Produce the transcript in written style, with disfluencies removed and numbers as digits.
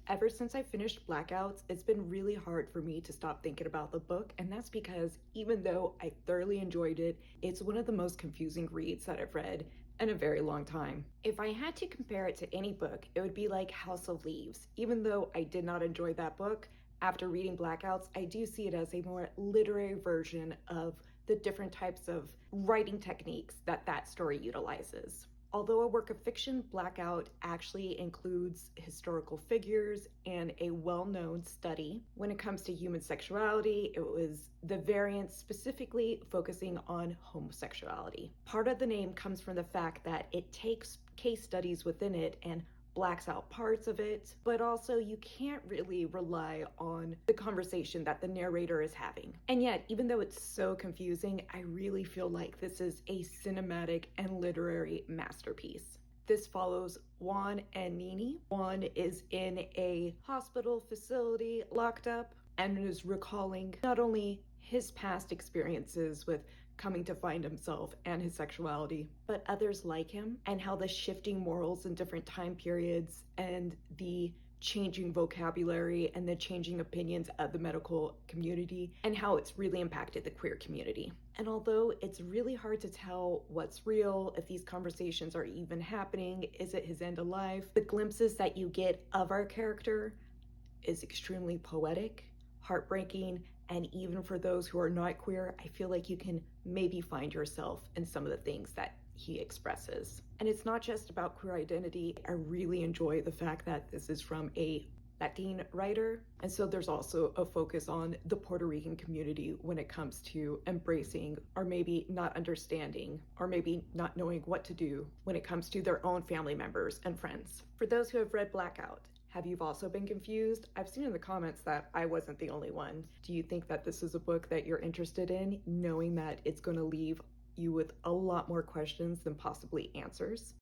Ever since I finished Blackouts, it's been really hard for me to stop thinking about the book, and that's because even though I thoroughly enjoyed it, it's one of the most confusing reads that I've read in a very long time. If I had to compare it to any book, it would be like House of Leaves. Even though I did not enjoy that book, after reading Blackouts, I do see it as a more literary version of the different types of writing techniques that that story utilizes. Although a work of fiction, Blackout actually includes historical figures and a well-known study. When it comes to human sexuality, it was the variant specifically focusing on homosexuality. Part of the name comes from the fact that it takes case studies within it and blacks out parts of it, but also you can't really rely on the conversation that the narrator is having. And yet, even though it's so confusing, I really feel like this is a cinematic and literary masterpiece. This follows Juan and Nini. Juan is in a hospital facility locked up and is recalling not only his past experiences with coming to find himself and his sexuality, but others like him, and how the shifting morals in different time periods and the changing vocabulary and the changing opinions of the medical community and how it's really impacted the queer community. And although it's really hard to tell what's real, if these conversations are even happening, is it his end of life, the glimpses that you get of our character is extremely poetic, heartbreaking, and even for those who are not queer, I feel like you can maybe find yourself in some of the things that he expresses. And it's not just about queer identity. I really enjoy the fact that this is from a Latin writer. And so there's also a focus on the Puerto Rican community when it comes to embracing or maybe not understanding or maybe not knowing what to do when it comes to their own family members and friends. For those who have read Blackout, have you also been confused? I've seen in the comments that I wasn't the only one. Do you think that this is a book that you're interested in, knowing that it's going to leave you with a lot more questions than possibly answers?